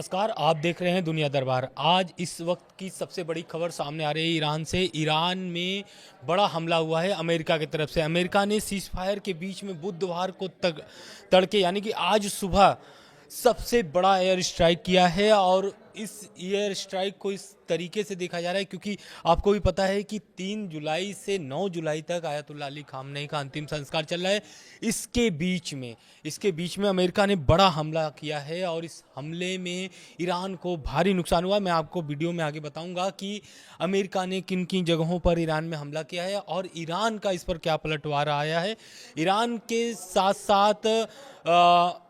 नमस्कार, आप देख रहे हैं दुनिया दरबार। आज इस वक्त की सबसे बड़ी खबर सामने आ रही है ईरान से। ईरान में बड़ा हमला हुआ है अमेरिका की तरफ से। अमेरिका ने सीज फायर के बीच में बुधवार को तड़के यानी कि आज सुबह सबसे बड़ा एयर स्ट्राइक किया है। और इस एयर स्ट्राइक को इस तरीके से देखा जा रहा है क्योंकि आपको भी पता है कि 3 जुलाई से 9 जुलाई तक आयतुल्लाह अली खामनेई का अंतिम संस्कार चल रहा है। इसके बीच में अमेरिका ने बड़ा हमला किया है और इस हमले में ईरान को भारी नुकसान हुआ। मैं आपको वीडियो में आगे बताऊंगा कि अमेरिका ने किन किन जगहों पर ईरान में हमला किया है और ईरान का इस पर क्या पलटवार आया है। ईरान के साथ साथ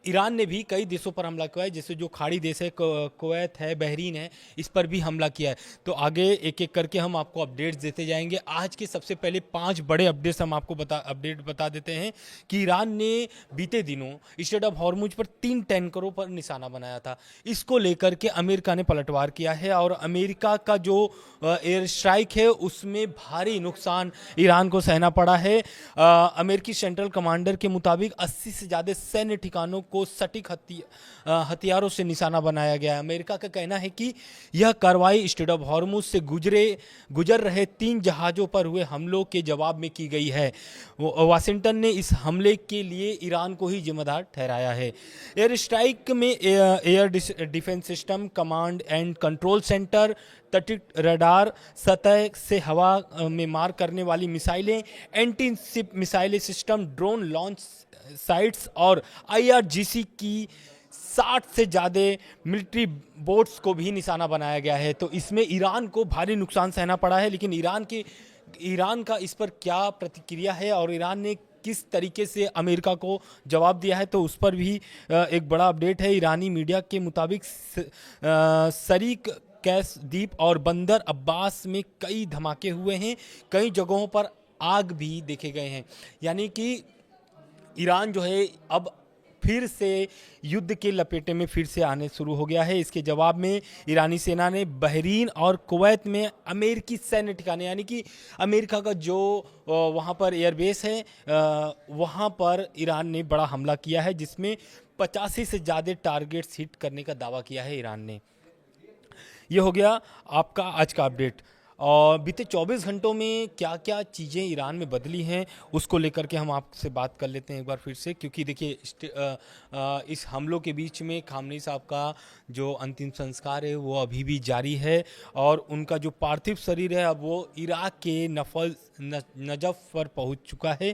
ईरान ने भी कई देशों पर हमला किया है, जैसे जो खाड़ी देश है, कुवैत है, बहरीन है, इस पर भी हमला किया है। तो आगे एक एक करके हम आपको अपडेट्स देते जाएंगे। आज के सबसे पहले 5 बड़े अपडेट्स हम आपको बता देते हैं कि ईरान ने बीते दिनों स्ट्रेट ऑफ हॉर्मुज पर 3 टैंकरों पर निशाना बनाया था। इसको लेकर के अमेरिका ने पलटवार किया है और अमेरिका का जो एयर स्ट्राइक है उसमें भारी नुकसान ईरान को सहना पड़ा है। अमेरिकी सेंट्रल कमांडर के मुताबिक 80 से ज़्यादा सैन्य ठिकानों को सटीक हथियारों से निशाना बनाया गया है। अमेरिका का कहना है कि यह कार्रवाई स्ट्रेट ऑफ हॉर्मुज से गुजर रहे 3 जहाज़ों पर हुए हमलों के जवाब में की गई है। वाशिंगटन ने इस हमले के लिए ईरान को ही जिम्मेदार ठहराया है। एयर स्ट्राइक में air defence system, command and control centre, तटिक रडार, सतह से हवा में मार करने वाली मिसाइलें, एंटी शिप मिसाइलें सिस्टम, ड्रोन लॉन्च साइट्स और IRGC की 60 से ज़्यादा मिलिट्री बोट्स को भी निशाना बनाया गया है। तो इसमें ईरान को भारी नुकसान सहना पड़ा है। लेकिन ईरान का इस पर क्या प्रतिक्रिया है और ईरान ने किस तरीके से अमेरिका को जवाब दिया है, तो उस पर भी एक बड़ा अपडेट है। ईरानी मीडिया के मुताबिक शरीक कैस द्वीप और बंदर अब्बास में कई धमाके हुए हैं। कई जगहों पर आग भी देखे गए हैं। यानी कि ईरान जो है अब फिर से युद्ध के लपेटे में फिर से आने शुरू हो गया है। इसके जवाब में ईरानी सेना ने बहरीन और कुवैत में अमेरिकी सैन्य ठिकाने यानी कि अमेरिका का जो वहाँ पर एयरबेस है वहाँ पर ईरान ने बड़ा हमला किया है, जिसमें 85 से ज़्यादा टारगेट्स हिट करने का दावा किया है ईरान ने। ये हो गया आपका आज का अपडेट। और बीते 24 घंटों में क्या क्या चीज़ें ईरान में बदली हैं उसको लेकर के हम आपसे बात कर लेते हैं एक बार फिर से, क्योंकि देखिए इस हमलों के बीच में खामनेई साहब का जो अंतिम संस्कार है वो अभी भी जारी है और उनका जो पार्थिव शरीर है अब वो इराक के नजफ पर पहुंच चुका है।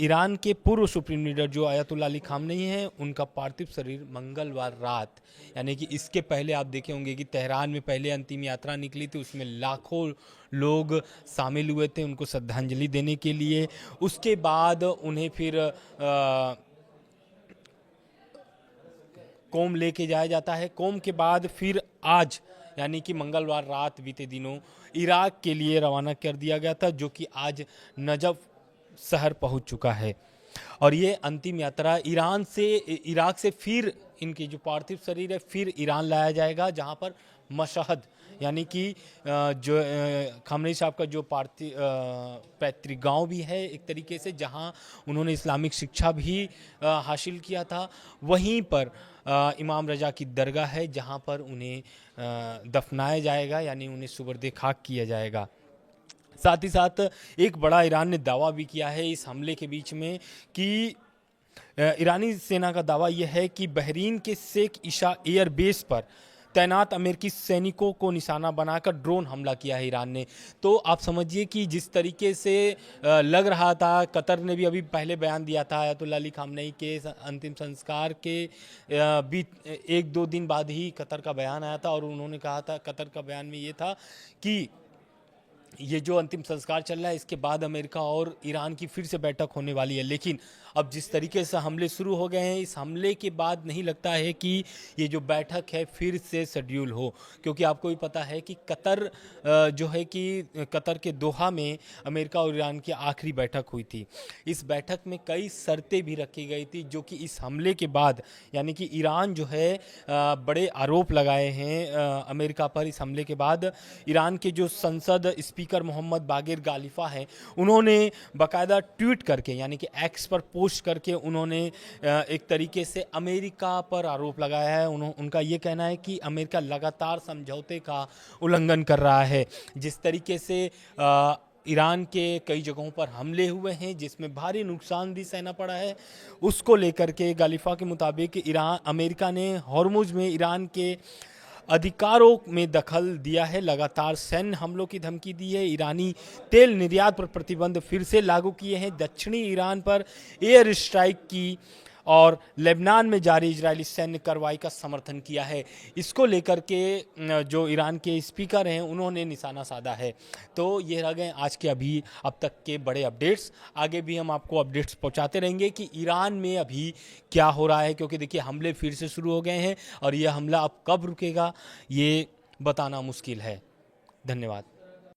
ईरान के पूर्व सुप्रीम लीडर जो आयतुल्लाह अली खामनेई हैं, उनका पार्थिव शरीर मंगलवार रात यानी कि इसके पहले आप देखे होंगे कि तेहरान में पहले अंतिम यात्रा निकली थी, उसमें लाखों लोग शामिल हुए थे उनको श्रद्धांजलि देने के लिए। उसके बाद उन्हें फिर कोम लेके जाया जाता है। कोम के बाद फिर आज यानी कि मंगलवार रात बीते दिनों इराक के लिए रवाना कर दिया गया था, जो कि आज नजफ शहर पहुंच चुका है। और ये अंतिम यात्रा इराक से फिर इनकी जो पार्थिव शरीर है फिर ईरान लाया जाएगा, जहां पर मशहद यानी कि जो खामनेई साहब का जो पैतृक गांव भी है एक तरीके से, जहां उन्होंने इस्लामिक शिक्षा भी हासिल किया था, वहीं पर इमाम रजा की दरगाह है जहां पर उन्हें दफनाया जाएगा यानी उन्हें सुबर्दे खाक किया जाएगा। साथ ही साथ एक बड़ा ईरान ने दावा भी किया है इस हमले के बीच में कि ईरानी सेना का दावा यह है कि बहरीन के शेख ईशा एयरबेस पर तैनात अमेरिकी सैनिकों को निशाना बनाकर ड्रोन हमला किया है ईरान ने। तो आप समझिए कि जिस तरीके से लग रहा था, कतर ने भी अभी पहले बयान दिया था आयतुल्लाह अली खामनेई के अंतिम संस्कार के 1-2 दिन बाद ही कतर का बयान आया था और उन्होंने कहा था, कतर का बयान में ये था कि ये जो अंतिम संस्कार चल रहा है इसके बाद अमेरिका और ईरान की फिर से बैठक होने वाली है। लेकिन अब जिस तरीके से हमले शुरू हो गए हैं, इस हमले के बाद नहीं लगता है कि ये जो बैठक है फिर से शेड्यूल हो, क्योंकि आपको भी पता है कि कतर जो है कि कतर के दोहा में अमेरिका और ईरान की आखिरी बैठक हुई थी। इस बैठक में कई शर्तें भी रखी गई थी, जो कि इस हमले के बाद यानी कि ईरान जो है बड़े आरोप लगाए हैं अमेरिका पर। इस हमले के बाद ईरान के जो संसद स्पीकर मोहम्मद बागिर गालिफा हैं, उन्होंने बाकायदा ट्वीट करके यानी कि एक्स पर पोस्ट करके उन्होंने एक तरीके से अमेरिका पर आरोप लगाया है। उनका ये कहना है कि अमेरिका लगातार समझौते का उल्लंघन कर रहा है। जिस तरीके से ईरान के कई जगहों पर हमले हुए हैं जिसमें भारी नुकसान भी सहना पड़ा है, उसको लेकर के गालिफा के मुताबिक अमेरिका ने हॉर्मुज में ईरान के अधिकारों में दखल दिया है, लगातार सैन्य हमलों की धमकी दी है, ईरानी तेल निर्यात पर प्रतिबंध फिर से लागू किए हैं, दक्षिणी ईरान पर एयर स्ट्राइक की और लेबनान में जारी इजरायली सैन्य कार्रवाई का समर्थन किया है। इसको लेकर के जो ईरान के स्पीकर हैं उन्होंने निशाना साधा है। तो ये रह गए आज के अब तक के बड़े अपडेट्स। आगे भी हम आपको अपडेट्स पहुंचाते रहेंगे कि ईरान में अभी क्या हो रहा है, क्योंकि देखिए हमले फिर से शुरू हो गए हैं और यह हमला अब कब रुकेगा ये बताना मुश्किल है। धन्यवाद।